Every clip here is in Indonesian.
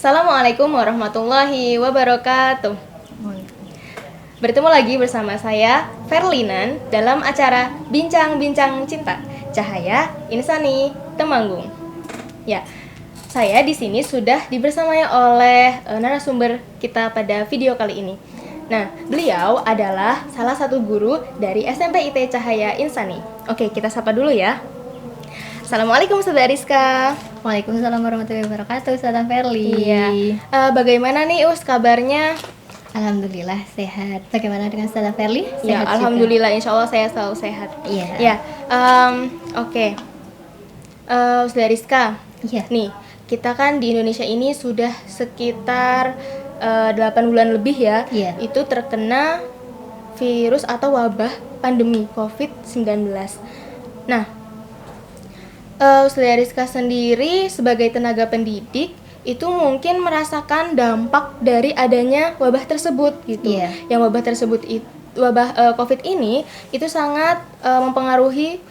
Assalamualaikum warahmatullahi wabarakatuh. Bertemu lagi bersama saya, Ferlinan, dalam acara Bincang-Bincang Cinta, Cahaya Insani Temanggung. Ya, saya di sini sudah dibersamai oleh narasumber kita pada video kali ini. Nah, beliau adalah salah satu guru dari SMP IT Cahaya Insani. Oke, kita sapa dulu ya. Assalamualaikum Ustazah Rizka. Waalaikumsalam warahmatullahi wabarakatuh, Ustazah Ferli. Iya. Bagaimana nih kabarnya? Alhamdulillah sehat. Bagaimana dengan Ustazah Ferli? Ya, Sehat alhamdulillah, insya Allah saya selalu sehat. Iya. Ya, oke. Ustazah Rizka. Iya. Nih, kita kan di Indonesia ini sudah sekitar 8 bulan lebih ya. Iya. Itu terkena virus atau wabah pandemi COVID-19. Nah, Ustazah Rizka sendiri sebagai tenaga pendidik itu mungkin merasakan dampak dari adanya wabah tersebut gitu. Iya. Yang wabah tersebut wabah COVID ini itu sangat mempengaruhi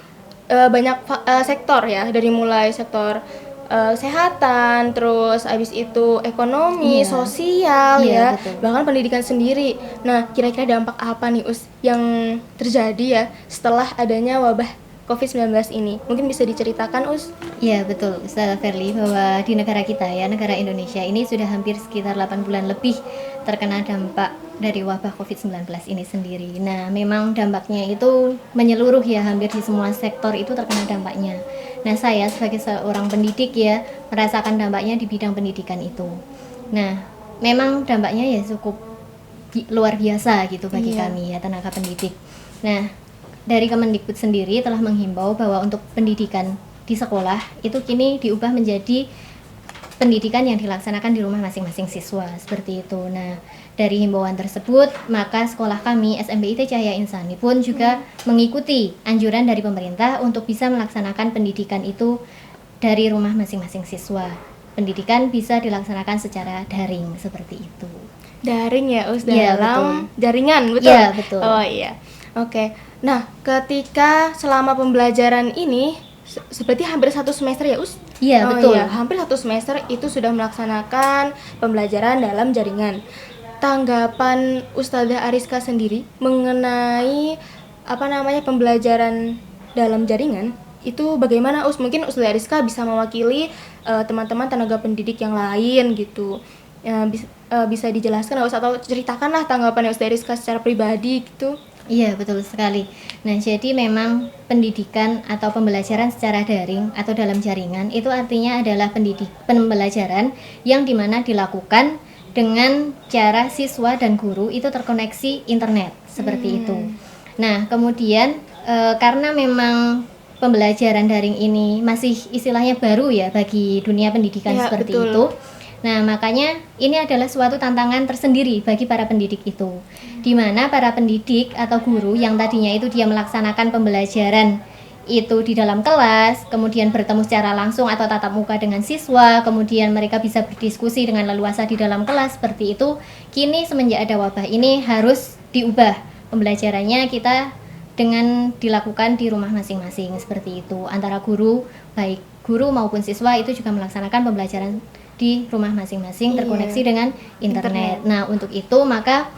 banyak sektor ya, dari mulai sektor kesehatan, terus abis itu ekonomi, Iya. sosial Iya, ya, betul. bahkan pendidikan sendiri. Nah, kira-kira dampak apa nih yang terjadi ya setelah adanya wabah COVID-19 ini? Mungkin bisa diceritakan Iya, betul Ustazah Ferli, bahwa di negara kita ya, negara Indonesia ini sudah hampir sekitar 8 bulan lebih terkena dampak dari wabah COVID-19 ini sendiri. Nah, memang dampaknya itu menyeluruh ya, hampir di semua sektor itu terkena dampaknya. Nah, saya sebagai seorang pendidik ya, merasakan dampaknya di bidang pendidikan itu. Nah, memang dampaknya ya cukup luar biasa gitu bagi Iya. kami ya, tenaga pendidik. Nah, dari Kemendikbud sendiri telah menghimbau bahwa untuk pendidikan di sekolah itu kini diubah menjadi pendidikan yang dilaksanakan di rumah masing-masing siswa, seperti itu. Nah, dari himbauan tersebut, maka sekolah kami SMP IT Cahaya Insani pun juga mengikuti anjuran dari pemerintah untuk bisa melaksanakan pendidikan itu dari rumah masing-masing siswa. Pendidikan bisa dilaksanakan secara daring, seperti itu. Daring ya Iya, dalam jaringan, betul? Iya, betul. Oh iya. Oke. Nah, ketika selama pembelajaran ini seperti hampir 1 semester ya Iya, betul. Iya, hampir 1 semester itu sudah melaksanakan pembelajaran dalam jaringan. Tanggapan Ustazah Ariska sendiri mengenai pembelajaran dalam jaringan itu bagaimana Mungkin Ustazah Ariska bisa mewakili teman-teman tenaga pendidik yang lain gitu. Bisa dijelaskan atau ceritakanlah tanggapan Ustazah Ariska secara pribadi gitu. Iya, betul sekali. Nah, jadi memang pendidikan atau pembelajaran secara daring atau dalam jaringan itu artinya adalah pembelajaran yang dimana dilakukan dengan cara siswa dan guru itu terkoneksi internet, seperti itu. Nah, kemudian karena memang pembelajaran daring ini masih istilahnya baru ya bagi dunia pendidikan, Ya, seperti betul. itu. Nah, makanya ini adalah suatu tantangan tersendiri bagi para pendidik itu, di mana para pendidik atau guru yang tadinya itu dia melaksanakan pembelajaran itu di dalam kelas, kemudian bertemu secara langsung atau tatap muka dengan siswa, kemudian mereka bisa berdiskusi dengan leluasa di dalam kelas, seperti itu. Kini semenjak ada wabah ini harus diubah pembelajarannya, kita dengan dilakukan di rumah masing-masing, seperti itu. Antara guru, baik guru maupun siswa itu juga melaksanakan pembelajaran di rumah masing-masing, terkoneksi dengan internet. Nah, untuk itu maka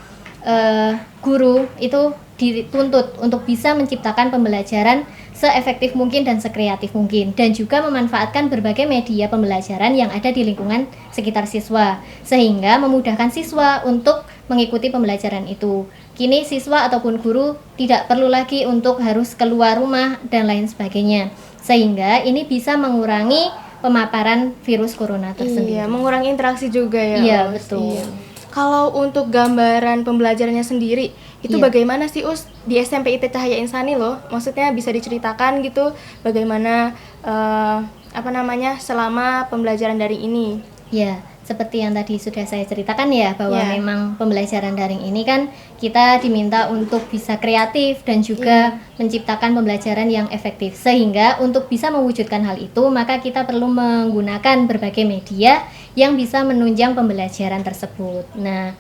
guru itu dituntut untuk bisa menciptakan pembelajaran seefektif mungkin dan sekreatif mungkin, dan juga memanfaatkan berbagai media pembelajaran yang ada di lingkungan sekitar siswa, sehingga memudahkan siswa untuk mengikuti pembelajaran itu. Kini siswa ataupun guru tidak perlu lagi untuk harus keluar rumah dan lain sebagainya, sehingga ini bisa mengurangi pemaparan virus corona tersendiri. Iya, mengurangi interaksi juga ya. Iya, betul. Iya. Kalau untuk gambaran pembelajarannya sendiri, itu Iya. bagaimana sih di SMP IT Cahaya Insani loh? Maksudnya bisa diceritakan gitu bagaimana selama pembelajaran daring ini? Ya, seperti yang tadi sudah saya ceritakan ya, bahwa Ya. memang pembelajaran daring ini kan kita diminta untuk bisa kreatif dan juga menciptakan pembelajaran yang efektif. Sehingga untuk bisa mewujudkan hal itu, maka kita perlu menggunakan berbagai media yang bisa menunjang pembelajaran tersebut. Nah,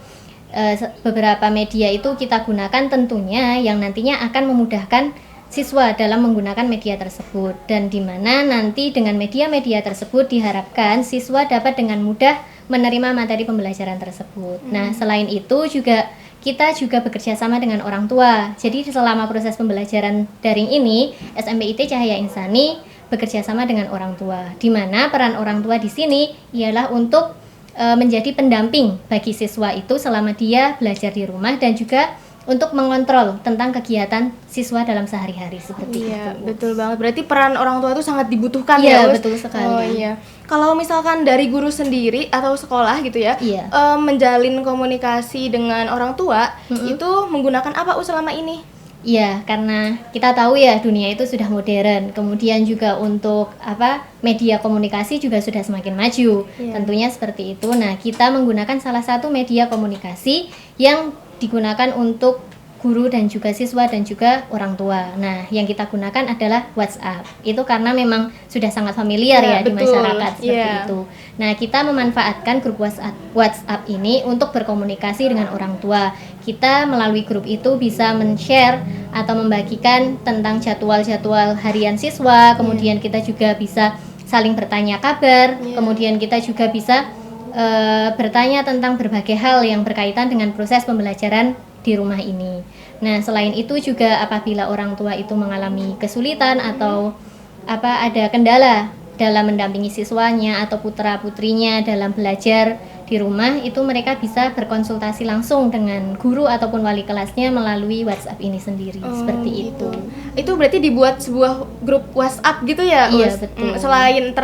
beberapa media itu kita gunakan tentunya yang nantinya akan memudahkan siswa dalam menggunakan media tersebut, dan di mana nanti dengan media-media tersebut diharapkan siswa dapat dengan mudah menerima materi pembelajaran tersebut. Nah, selain itu juga kita juga bekerja sama dengan orang tua. Jadi selama proses pembelajaran daring ini, SMPIT Cahaya Insani bekerja sama dengan orang tua. Di mana peran orang tua di sini ialah untuk menjadi pendamping bagi siswa itu selama dia belajar di rumah dan juga untuk mengontrol tentang kegiatan siswa dalam sehari-hari seperti itu. Iya, betul banget. Berarti peran orang tua itu sangat dibutuhkan Iya, ya, Us? betul sekali. Oh iya. Kalau misalkan dari guru sendiri atau sekolah gitu ya, Iya. menjalin komunikasi dengan orang tua, itu menggunakan apa Us selama ini? Iya, karena kita tahu ya dunia itu sudah modern. Kemudian juga untuk media komunikasi juga sudah semakin maju. Iya. Tentunya seperti itu. Nah, kita menggunakan salah satu media komunikasi yang digunakan untuk guru dan juga siswa dan juga orang tua. Nah, yang kita gunakan adalah WhatsApp. Itu karena memang sudah sangat familiar Ya, di betul. masyarakat seperti Iya. itu. Nah, kita memanfaatkan grup WhatsApp ini untuk berkomunikasi dengan orang tua. Kita melalui grup itu bisa men-share atau membagikan tentang jadwal-jadwal harian siswa, kemudian kita juga bisa saling bertanya kabar, kemudian kita juga bisa bertanya tentang berbagai hal yang berkaitan dengan proses pembelajaran di rumah ini. Nah, selain itu juga apabila orang tua itu mengalami kesulitan atau ada kendala dalam mendampingi siswanya atau putra-putrinya dalam belajar di rumah, itu mereka bisa berkonsultasi langsung dengan guru ataupun wali kelasnya melalui WhatsApp ini sendiri. Seperti itu. Itu berarti dibuat sebuah grup WhatsApp gitu ya, Iya, Us? betul. Selain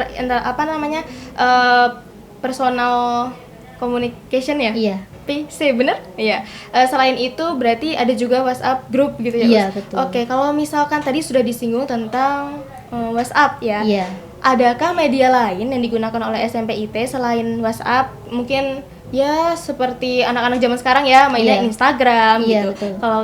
personal communication ya? Iya. PC, bener? Iya. Selain itu berarti ada juga WhatsApp group gitu ya, Iya, Us? betul. Oke, kalau misalkan tadi sudah disinggung tentang WhatsApp ya. Iya. Adakah media lain yang digunakan oleh SMPIT selain WhatsApp? Mungkin ya seperti anak-anak zaman sekarang ya mainnya Iya. Instagram Iya, gitu. betul. Kalau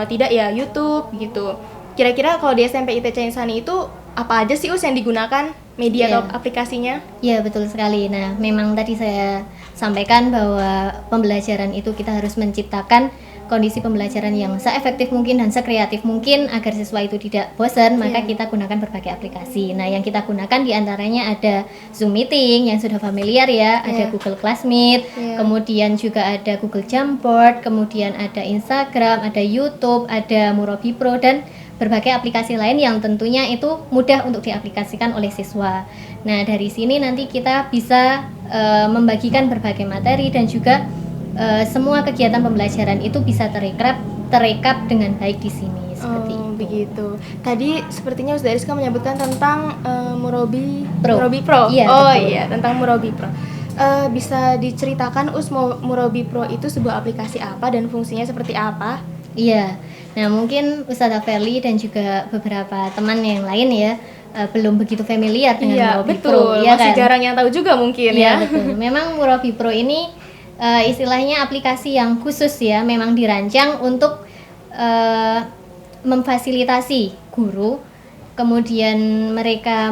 tidak ya YouTube gitu. Kira-kira kalau di SMPIT Cainsani itu apa aja sih Us yang digunakan media Iya. atau aplikasinya? Ya, betul sekali. Nah, memang tadi saya sampaikan bahwa pembelajaran itu kita harus menciptakan kondisi pembelajaran yang seefektif mungkin dan sekreatif mungkin agar siswa itu tidak bosan, maka kita gunakan berbagai aplikasi. Nah, yang kita gunakan diantaranya ada Zoom Meeting yang sudah familiar ya, ada Google Classmeet, kemudian juga ada Google Jamboard, kemudian ada Instagram, ada YouTube, ada Murobi Pro, dan berbagai aplikasi lain yang tentunya itu mudah untuk diaplikasikan oleh siswa. Nah, dari sini nanti kita bisa membagikan berbagai materi dan juga semua kegiatan pembelajaran itu bisa terekap dengan baik di sini. Seperti itu. Begitu. Tadi sepertinya Ustaz Rizka menyebutkan tentang Murobi Pro. Murobi Pro. Iya, oh betul. iya, tentang Murobi Pro. Bisa diceritakan Murobi Pro itu sebuah aplikasi apa dan fungsinya seperti apa? Iya. Nah, mungkin Ustazah Ferli dan juga beberapa teman yang lain ya belum begitu familiar dengan Murobi betul. Pro, ya Masih kan? jarang yang tahu juga mungkin Iya, ya. betul. Memang Murobi Pro ini istilahnya aplikasi yang khusus ya, memang dirancang untuk memfasilitasi guru, kemudian mereka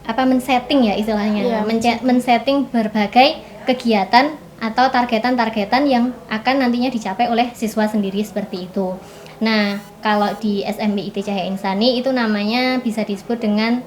men-setting ya istilahnya, men-setting berbagai kegiatan atau targetan-targetan yang akan nantinya dicapai oleh siswa sendiri seperti itu. Nah, kalau di SMPIT Cahaya Insani itu namanya bisa disebut dengan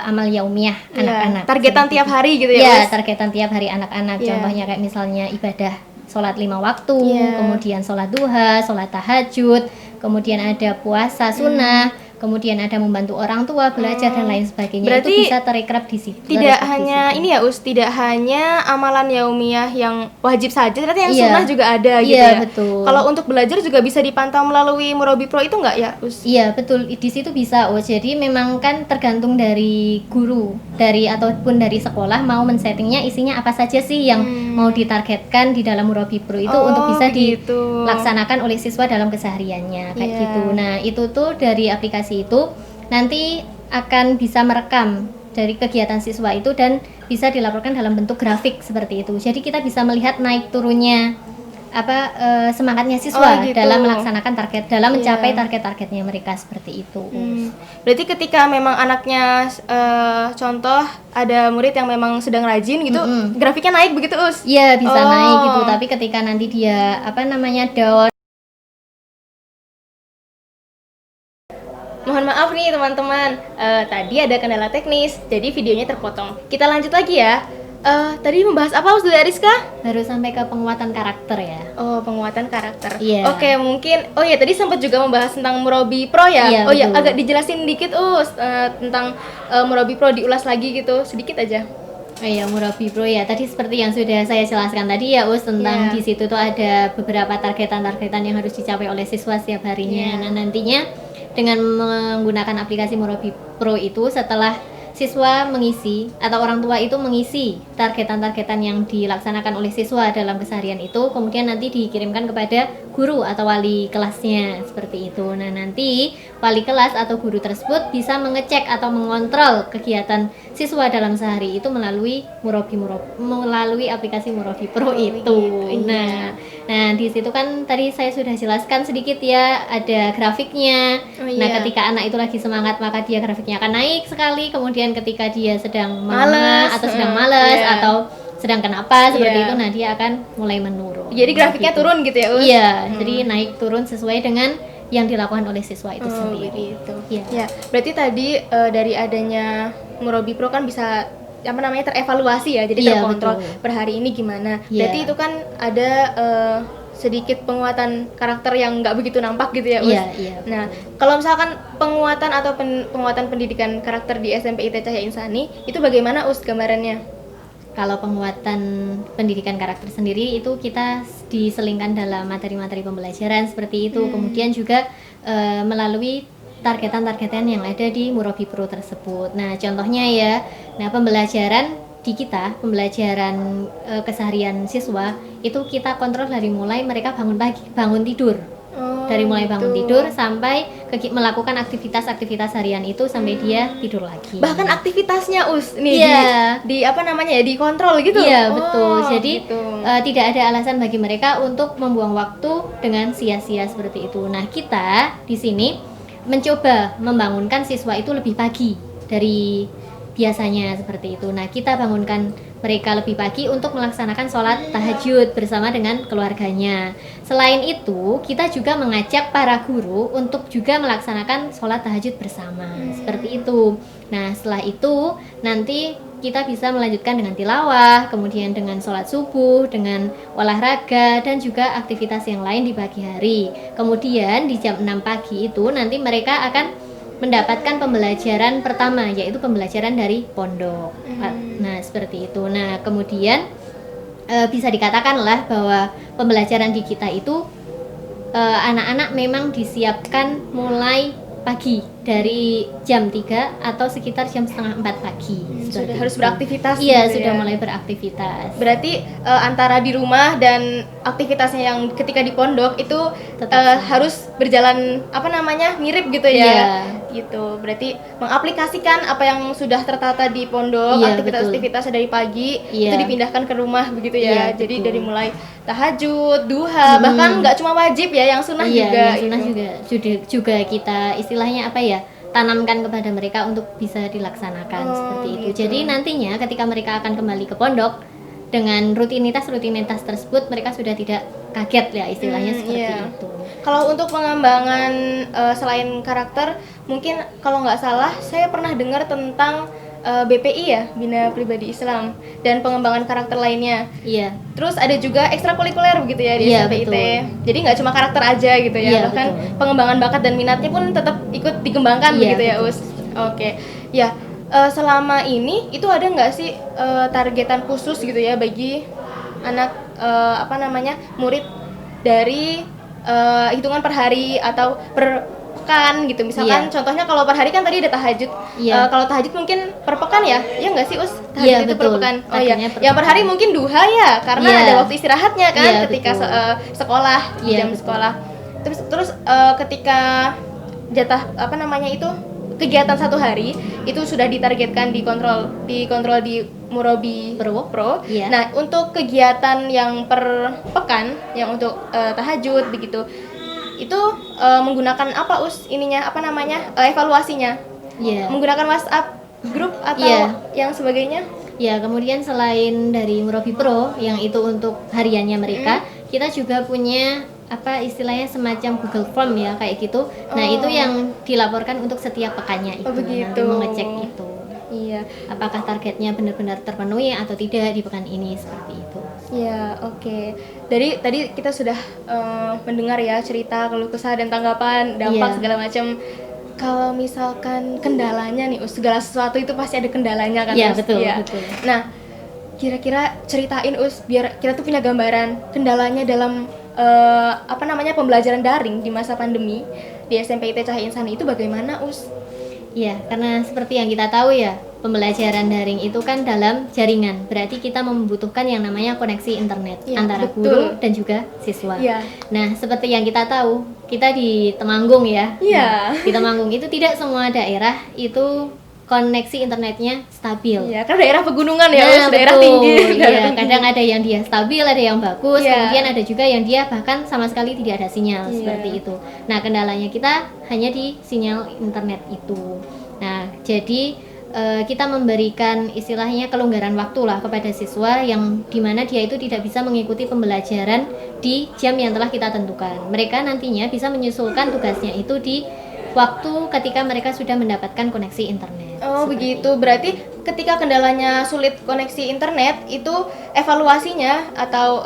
amal yaumiyah anak-anak. Targetan tiap hari gitu ya, Iya, Us? targetan tiap hari anak-anak. Contohnya kayak misalnya ibadah sholat 5 waktu, kemudian sholat duha, sholat tahajud, kemudian ada puasa sunnah, kemudian ada membantu orang tua belajar dan lain sebagainya. Berarti itu bisa terekrab di situ. Tidak hanya ini ya Us, tidak hanya amalan yaumiyah yang wajib saja, ternyata yang sunnah juga ada gitu Iya, ya. betul. Kalau untuk belajar juga bisa dipantau melalui Murobi Pro itu enggak ya, Us? Iya, betul. Di situ bisa. Jadi memang kan tergantung dari guru, ataupun dari sekolah mau men-settingnya isinya apa saja sih yang mau ditargetkan di dalam Murobi Pro itu untuk bisa dilaksanakan oleh siswa dalam kesehariannya kayak gitu. Nah, itu tuh dari aplikasi itu nanti akan bisa merekam dari kegiatan siswa itu dan bisa dilaporkan dalam bentuk grafik seperti itu. Jadi kita bisa melihat naik turunnya semangatnya siswa dalam melaksanakan dalam mencapai target-targetnya mereka seperti itu. Berarti ketika memang anaknya contoh ada murid yang memang sedang rajin gitu, grafiknya naik begitu, Us? Iya, bisa naik gitu. Tapi ketika nanti dia down. Mohon maaf nih teman-teman, tadi ada kendala teknis, jadi videonya terpotong. Kita lanjut lagi ya. Tadi membahas apa Us dari Ariska? Baru sampai ke penguatan karakter ya. Oh, penguatan karakter. Iya. Oke, mungkin ya tadi sempat juga membahas tentang Murabi Pro ya. Iya, Ya, betul. agak dijelasin dikit tentang Murabi Pro, diulas lagi gitu sedikit aja. Oh iya, Murabi Pro ya. Tadi seperti yang sudah saya jelaskan tadi ya, Us, tentang Iya. di situ tuh ada beberapa targetan-targetan yang harus dicapai oleh siswa setiap harinya. Iya. Nah, nantinya dengan menggunakan aplikasi Murabi Pro itu, setelah siswa mengisi atau orang tua itu mengisi targetan-targetan yang dilaksanakan oleh siswa dalam keseharian itu, kemudian nanti dikirimkan kepada guru atau wali kelasnya seperti itu. Nah, nanti wali kelas atau guru tersebut bisa mengecek atau mengontrol kegiatan siswa dalam sehari itu melalui melalui aplikasi Murabi Pro itu. gitu, iya. Nah, di situ kan tadi saya sudah jelaskan sedikit ya, ada grafiknya. Oh, Nah, iya. ketika anak itu lagi semangat, maka dia grafiknya akan naik sekali. Kemudian ketika dia sedang Malas, males atau sedang malas iya. atau sedang kenapa seperti Iya. itu, nah dia akan mulai menurun. Jadi grafiknya Gitu. turun gitu ya, Us? Iya, jadi naik turun sesuai dengan yang dilakukan oleh siswa itu Oh, sendiri. begitu. Iya. Ya, berarti tadi dari adanya Murabi Pro kan bisa apa namanya terevaluasi ya, jadi Iya, terkontrol betul. per hari ini gimana. Iya. Berarti itu kan ada sedikit penguatan karakter yang nggak begitu nampak gitu ya, Us? Iya, iya. Nah, kalau misalkan penguatan atau penguatan pendidikan karakter di SMP IT Cahaya Insani itu bagaimana, Us, gambarannya? Kalau penguatan pendidikan karakter sendiri itu kita diselingkan dalam materi-materi pembelajaran seperti itu. Kemudian juga melalui targetan-targetan yang ada di Murabi Pro tersebut. Nah, contohnya ya, pembelajaran di kita, pembelajaran keseharian siswa itu kita kontrol dari mulai mereka bangun pagi, bangun tidur. Oh, Dari mulai bangun gitu. tidur sampai melakukan aktivitas-aktivitas harian itu sampai dia tidur lagi. Bahkan aktivitasnya, Us, nih Iya. di apa namanya ya, dikontrol gitu. Iya, Oh, betul. Jadi gitu. tidak ada alasan bagi mereka untuk membuang waktu dengan sia-sia seperti itu. Nah, kita di sini mencoba membangunkan siswa itu lebih pagi dari biasanya seperti itu. Nah, kita bangunkan mereka lebih pagi untuk melaksanakan sholat tahajud bersama dengan keluarganya. Selain itu, kita juga mengajak para guru untuk juga melaksanakan sholat tahajud bersama, seperti itu. Nah, setelah itu nanti kita bisa melanjutkan dengan tilawah, kemudian dengan sholat subuh, dengan olahraga, dan juga aktivitas yang lain di pagi hari. Kemudian di jam 6 pagi itu nanti mereka akan mendapatkan pembelajaran pertama, yaitu pembelajaran dari pondok. Nah, seperti itu. Nah, kemudian bisa dikatakanlah bahwa pembelajaran di kita itu anak-anak memang disiapkan mulai pagi dari jam 3 atau sekitar jam setengah 4 pagi. Sudah Seperti harus itu. beraktivitas Iya, gitu sudah ya. mulai beraktivitas. Berarti antara di rumah dan aktivitasnya yang ketika di pondok itu Tetap sama. harus berjalan apa namanya mirip gitu ya. Iya. Gitu. Berarti mengaplikasikan apa yang sudah tertata di pondok, Iya, aktivitas-aktivitasnya dari pagi Iya. itu dipindahkan ke rumah begitu ya. Iya, Jadi betul. dari mulai tahajud, duha, bahkan nggak cuma wajib ya, yang sunnah Iya, juga. yang sunnah gitu. juga kita istilahnya apa ya, tanamkan kepada mereka untuk bisa dilaksanakan Oh, seperti itu. gitu. Jadi nantinya ketika mereka akan kembali ke pondok dengan rutinitas tersebut, mereka sudah tidak kaget ya istilahnya seperti iya. itu. Kalau untuk pengembangan selain karakter, mungkin kalau nggak salah saya pernah dengar tentang BPI ya, Bina Pribadi Islam, dan pengembangan karakter lainnya. Iya. Terus ada juga ekstrakurikuler begitu ya di Iya, SMP IT. betul. Jadi nggak cuma karakter aja gitu ya, Iya, bahkan betul. pengembangan bakat dan minatnya pun tetap ikut dikembangkan Iya, begitu ya, betul. Us. Oke. Ya, selama ini itu ada nggak sih targetan khusus gitu ya bagi anak murid dari hitungan per hari atau per pekan gitu. Misalkan Iya. contohnya kalau per hari kan tadi ada tahajud. Iya. Kalau tahajud mungkin per pekan ya? Ya nggak sih, Us? Tahajud Iya, itu betul. per pekan. Oh iya. Tahajudnya per Yang per hari pekan. mungkin duha ya, karena Iya. ada waktu istirahatnya kan Iya, ketika betul. sekolah, di Iya, jam betul. sekolah. Terus ketika jatah itu kegiatan satu hari itu sudah ditargetkan dikontrol di Murabi Pro. Iya. Nah, untuk kegiatan yang per pekan yang untuk tahajud begitu itu menggunakan apa evaluasinya? Iya. Menggunakan WhatsApp grup atau Iya. yang sebagainya? Ya, kemudian selain dari Murabi Pro yang itu untuk hariannya mereka, kita juga punya apa istilahnya semacam Google Form ya kayak gitu. Nah, Oh. itu yang dilaporkan untuk setiap pekannya itu. Oh, begitu. Nanti mengecek itu. Iya. Apakah targetnya benar-benar terpenuhi atau tidak di pekan ini, seperti itu. Ya, oke. Dari tadi kita sudah mendengar ya cerita, keluh kesah dan tanggapan, dampak Iya. segala macam. Kalau misalkan kendalanya nih, segala sesuatu itu pasti ada kendalanya kan, Iya, Us? betul, Iya. betul. Nah, kira-kira ceritain biar kita tuh punya gambaran kendalanya dalam pembelajaran daring di masa pandemi di SMP IT Cahaya Insani itu bagaimana, Iya, karena seperti yang kita tahu ya, pembelajaran daring itu kan dalam jaringan. Berarti kita membutuhkan yang namanya koneksi internet Ya, antara betul. guru dan juga siswa. Iya. Nah, seperti yang kita tahu, kita di Temanggung ya. Iya. Nah, di Temanggung itu tidak semua daerah itu koneksi internetnya stabil. Iya, kan daerah pegunungan ya, Nah, daerah betul. tinggi. Iya, kadang ada yang dia stabil, ada yang bagus, Iya. kemudian ada juga yang dia bahkan sama sekali tidak ada sinyal, Iya. seperti itu. Nah, kendalanya kita hanya di sinyal internet itu. Nah, jadi kita memberikan istilahnya kelonggaran waktu lah kepada siswa yang dimana dia itu tidak bisa mengikuti pembelajaran di jam yang telah kita tentukan. Mereka nantinya bisa menyusulkan tugasnya itu di waktu ketika mereka sudah mendapatkan koneksi internet. Oh, Seperti begitu. Berarti ketika kendalanya sulit koneksi internet, itu evaluasinya atau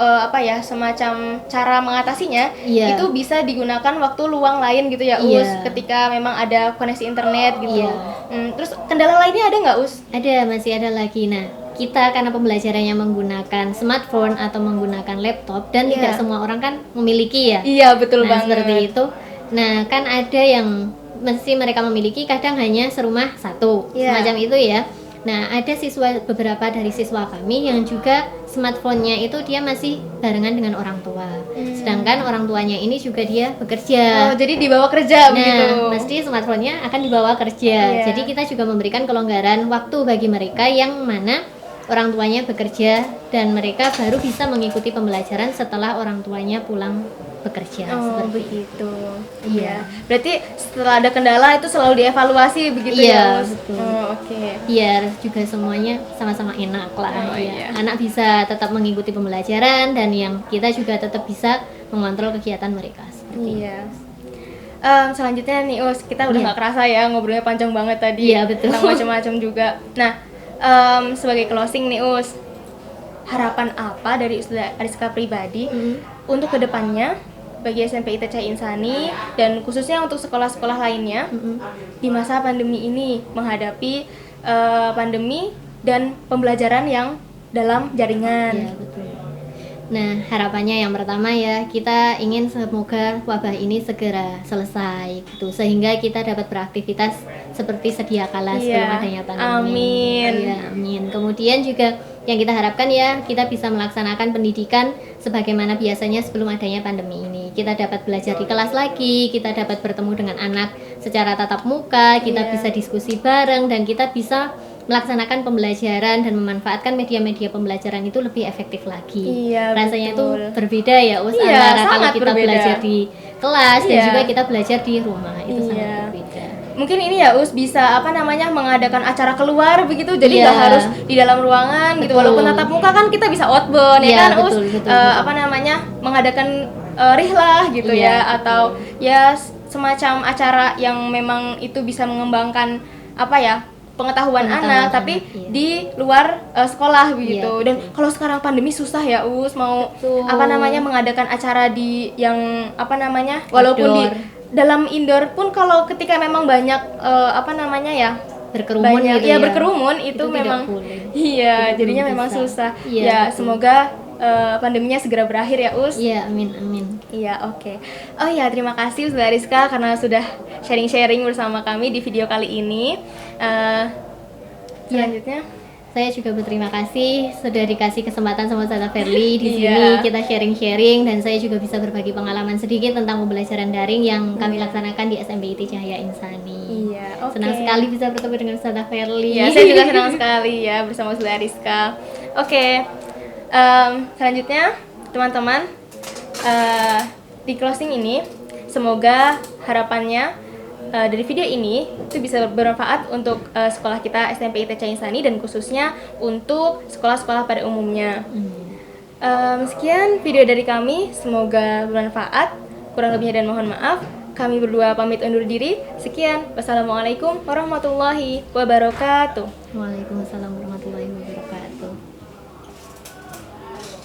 semacam cara mengatasinya Iya. itu bisa digunakan waktu luang lain gitu ya, Iya. ketika memang ada koneksi internet gitu. Iya. Terus kendala lainnya ada nggak, Masih ada lagi. Nah, kita karena pembelajarannya menggunakan smartphone atau menggunakan laptop dan Iya. tidak semua orang kan memiliki ya. Iya, betul Nah, banget. seperti itu. Nah, kan ada yang mesti mereka memiliki, kadang hanya serumah satu, Iya. semacam itu ya. Nah, ada beberapa dari siswa kami yang juga smartphone-nya itu dia masih barengan dengan orang tua. Sedangkan orang tuanya ini juga dia bekerja. Oh, jadi dibawa kerja begitu. Nah, mesti smartphone-nya akan dibawa kerja. Iya. Jadi kita juga memberikan kelonggaran waktu bagi mereka yang mana orang tuanya bekerja dan mereka baru bisa mengikuti pembelajaran setelah orang tuanya pulang bekerja. Oh, Seperti begitu. Iya. Berarti setelah ada kendala itu selalu dievaluasi begitu Iya, ya, Us? betul. Oh, oke. biar juga semuanya sama-sama enak lah. Oh, Ya. iya. Anak bisa tetap mengikuti pembelajaran dan yang kita juga tetap bisa mengontrol kegiatan mereka. Iya. Selanjutnya nih, kita udah Iya. gak kerasa ya ngobrolnya panjang banget tadi. Iya, betul. Tentang macam-macam juga. Nah, sebagai closing nih, harapan apa dari Ustazah Ariska pribadi untuk kedepannya bagi SMP IT Cahaya Insani dan khususnya untuk sekolah-sekolah lainnya di masa pandemi ini menghadapi pandemi dan pembelajaran yang dalam jaringan. Iya, betul. Nah, harapannya yang pertama ya, kita ingin semoga wabah ini segera selesai gitu, sehingga kita dapat beraktivitas seperti sedia kala sebelum Iya. adanya pandemi. Amin. Iya, amin. Kemudian juga yang kita harapkan ya, kita bisa melaksanakan pendidikan sebagaimana biasanya sebelum adanya pandemi ini. Kita dapat belajar di kelas lagi, kita dapat bertemu dengan anak secara tatap muka, kita Iya. bisa diskusi bareng, dan kita bisa melaksanakan pembelajaran dan memanfaatkan media-media pembelajaran itu lebih efektif lagi. Iya, Rasanya betul. itu berbeda ya, Iya, antara kalau sangat kita berbeda. belajar di kelas dan Iya. juga kita belajar di rumah. Itu sangat Iya. berbeda. Mungkin ini ya bisa mengadakan acara keluar begitu, jadi Iya. nggak harus di dalam ruangan gitu. Betul. Walaupun tatap muka kan kita bisa outbound Iya, ya kan, betul, betul. mengadakan rihlah gitu Iya, ya, atau ya semacam acara yang memang itu bisa mengembangkan pengetahuan Pengetahuan anak, tapi anak, iya. di luar sekolah begitu. Iya, Dan kalau sekarang pandemi susah ya, mau Betul. mengadakan acara di yang walaupun di Outdoor. dalam indoor pun, kalau ketika memang banyak Berkerumun banyak gitu ya. berkerumun itu Itu tidak memang boleh. iya, Itu jadinya belum memang bisa. susah. Iya, Ya, betul. semoga pandeminya segera berakhir ya, Iya, amin, amin. Iya, oke. Oh ya, terima kasih Ustazah Ariska karena sudah sharing-sharing bersama kami di video kali ini. Selanjutnya, Saya juga berterima kasih sudah dikasih kesempatan sama Ustazah Ferli di Iya. sini, kita sharing-sharing, dan saya juga bisa berbagi pengalaman sedikit tentang pembelajaran daring yang kami laksanakan di SMP IT Cahaya Insani. Iya, oke. Senang sekali bisa bertemu dengan Ustazah Ferli. ya saya juga senang sekali ya bersama Ustazah Ariska. Oke, selanjutnya teman-teman, di closing ini semoga harapannya dari video ini itu bisa bermanfaat untuk sekolah kita SMP IT Cahaya Insani dan khususnya untuk sekolah-sekolah pada umumnya. Sekian video dari kami, semoga bermanfaat. Kurang lebihnya dan mohon maaf. Kami berdua pamit undur diri. Sekian. Wassalamualaikum warahmatullahi wabarakatuh. Waalaikumsalam warahmatullahi